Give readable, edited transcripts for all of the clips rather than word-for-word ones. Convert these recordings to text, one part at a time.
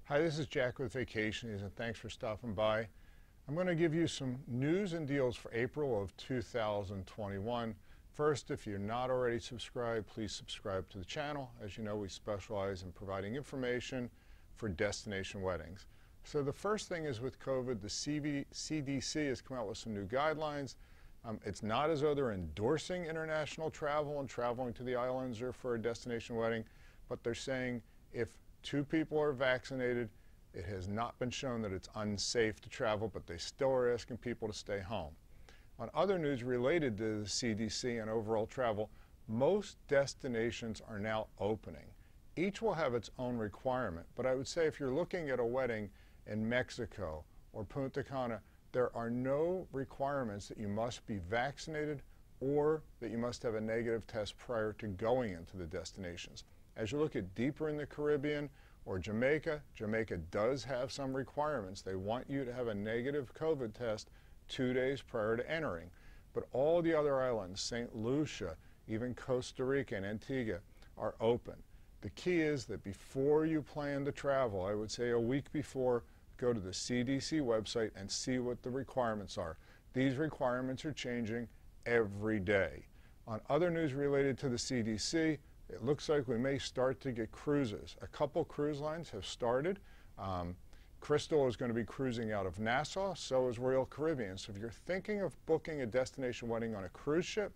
Hi, this is Jack with Vacations, and thanks for stopping by. I'm going to give you some news and deals for April of 2021. First, if you're not already subscribed, please subscribe to the channel. As you know, we specialize in providing information for destination weddings. So the first thing is with COVID, the CDC has come out with some new guidelines. It's not as though they're endorsing international travel and traveling to the islands or for a destination wedding, but they're saying if two people are vaccinated, it has not been shown that it's unsafe to travel, but they still are asking people to stay home. On other news related to the CDC and overall travel, most destinations are now opening. Each will have its own requirement, but I would say if you're looking at a wedding in Mexico or Punta Cana, there are no requirements that you must be vaccinated or that you must have a negative test prior to going into the destinations. As you look at deeper in the Caribbean or Jamaica, Jamaica does have some requirements. They want you to have a negative COVID test 2 days prior to entering. But all the other islands, St. Lucia, even Costa Rica and Antigua, are open. The key is that before you plan to travel, I would say a week before, go to the CDC website and see what the requirements are. These requirements are changing every day. On other news related to the CDC, it looks like we may start to get cruises. A couple cruise lines have started. Crystal is going to be cruising out of Nassau, so is Royal Caribbean. So if you're thinking of booking a destination wedding on a cruise ship,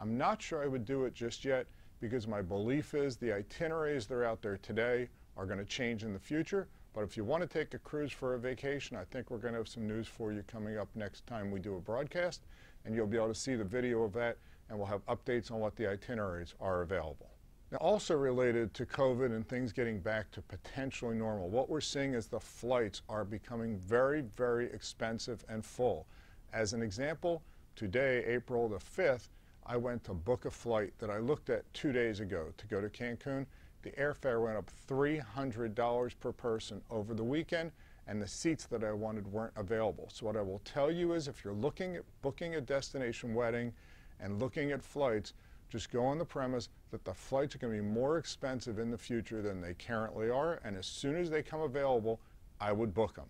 I'm not sure I would do it just yet because my belief is the itineraries that are out there today are going to change in the future. But if you want to take a cruise for a vacation, I think we're going to have some news for you coming up next time we do a broadcast, and you'll be able to see the video of that, and we'll have updates on what the itineraries are available. Now, also related to COVID and things getting back to potentially normal, what we're seeing is the flights are becoming very, very expensive and full. As an example, today, April the 5th, I went to book a flight that I looked at 2 days ago to go to Cancun. The airfare went up $300 per person over the weekend, and the seats that I wanted weren't available. So what I will tell you is if you're looking at booking a destination wedding and looking at flights, just go on the premise that the flights are going to be more expensive in the future than they currently are, and as soon as they come available, I would book them.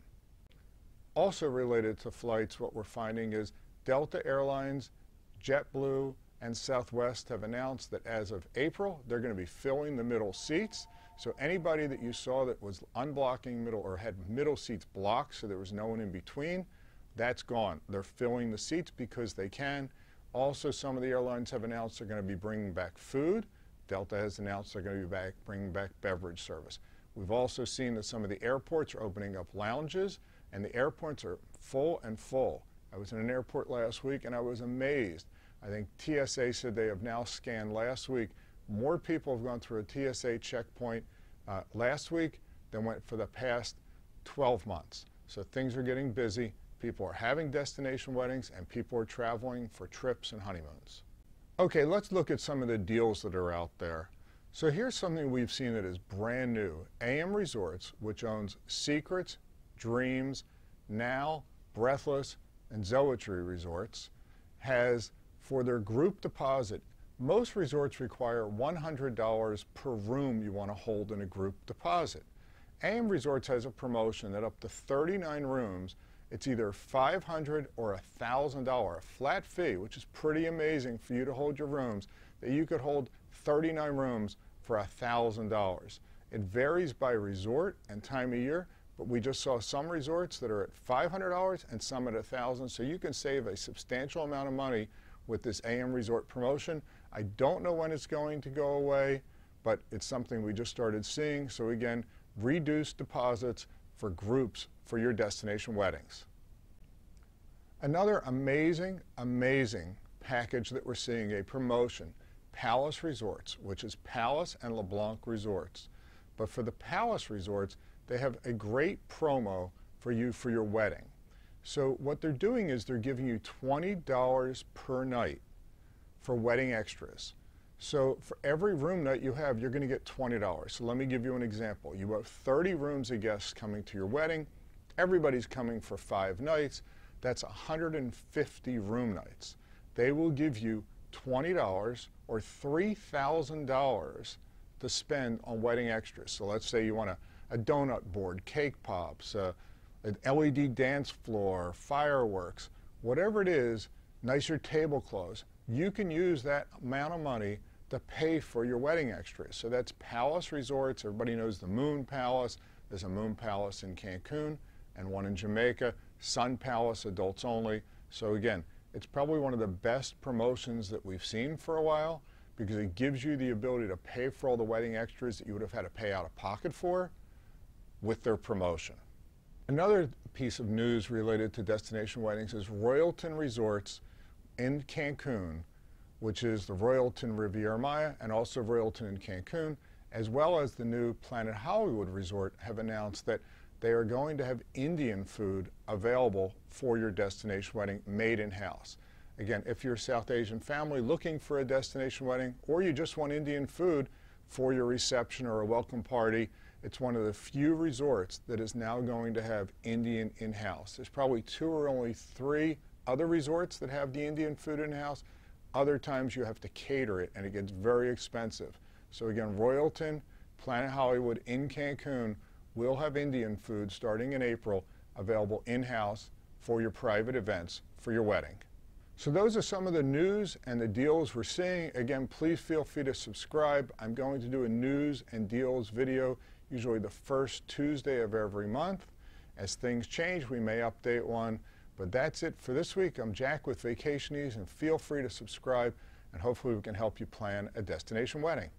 Also related to flights, what we're finding is Delta Airlines, JetBlue, and Southwest have announced that as of April, they're going to be filling the middle seats. So anybody that you saw that was unblocking middle or had middle seats blocked so there was no one in between, that's gone. They're filling the seats because they can. Also, some of the airlines have announced they're going to be bringing back food. Delta has announced they're going to be bringing back beverage service. We've also seen that some of the airports are opening up lounges, and the airports are full and full. I was in an airport last week, and I was amazed. I think TSA said they have now scanned last week. More people have gone through a TSA checkpoint last week than went for the past 12 months. So things are getting busy. People are having destination weddings, and people are traveling for trips and honeymoons. Okay, let's look at some of the deals that are out there. So here's something we've seen that is brand new. AM Resorts, which owns Secrets, Dreams, Now, Breathless, and Zoetry Resorts, has, for their group deposit, most resorts require $100 per room you want to hold in a group deposit. AM Resorts has a promotion that up to 39 rooms, it's either $500 or $1,000, a flat fee, which is pretty amazing for you to hold your rooms, that you could hold 39 rooms for $1,000. It varies by resort and time of year, but we just saw some resorts that are at $500 and some at $1,000, so you can save a substantial amount of money with this AM Resort promotion. I don't know when it's going to go away, but it's something we just started seeing. So again, reduced deposits for groups for your destination weddings. Another amazing, amazing package that we're seeing, a promotion, Palace Resorts, which is Palace and LeBlanc Resorts. But for the Palace Resorts, they have a great promo for you for your wedding. So what they're doing is they're giving you $20 per night for wedding extras. So for every room night you have, you're going to get $20. So let me give you an example. You have 30 rooms of guests coming to your wedding. Everybody's coming for 5 nights. That's 150 room nights. They will give you $20 or $3,000 to spend on wedding extras. So let's say you want a donut board, cake pops, an LED dance floor, fireworks, whatever it is, nicer tablecloths, you can use that amount of money to pay for your wedding extras. So that's Palace Resorts. Everybody knows the Moon Palace. There's a Moon Palace in Cancun and one in Jamaica. Sun Palace, adults only. So again, it's probably one of the best promotions that we've seen for a while because it gives you the ability to pay for all the wedding extras that you would have had to pay out of pocket for with their promotion. Another piece of news related to destination weddings is Royalton Resorts in Cancun, which is the Royalton Riviera Maya and also Royalton in Cancun, as well as the new Planet Hollywood Resort, have announced that they are going to have Indian food available for your destination wedding made in-house. Again, if you're a South Asian family looking for a destination wedding or you just want Indian food for your reception or a welcome party, it's one of the few resorts that is now going to have Indian in-house. There's probably 2 or only 3 other resorts that have the Indian food in-house. Other times you have to cater it and it gets very expensive. So again, Royalton, Planet Hollywood in Cancun will have Indian food starting in April available in-house for your private events for your wedding. So those are some of the news and the deals we're seeing. Again, please feel free to subscribe. I'm going to do a news and deals video usually the first Tuesday of every month. As things change, we may update one. But that's it for this week. I'm Jack with Vacationese, and feel free to subscribe, and hopefully we can help you plan a destination wedding.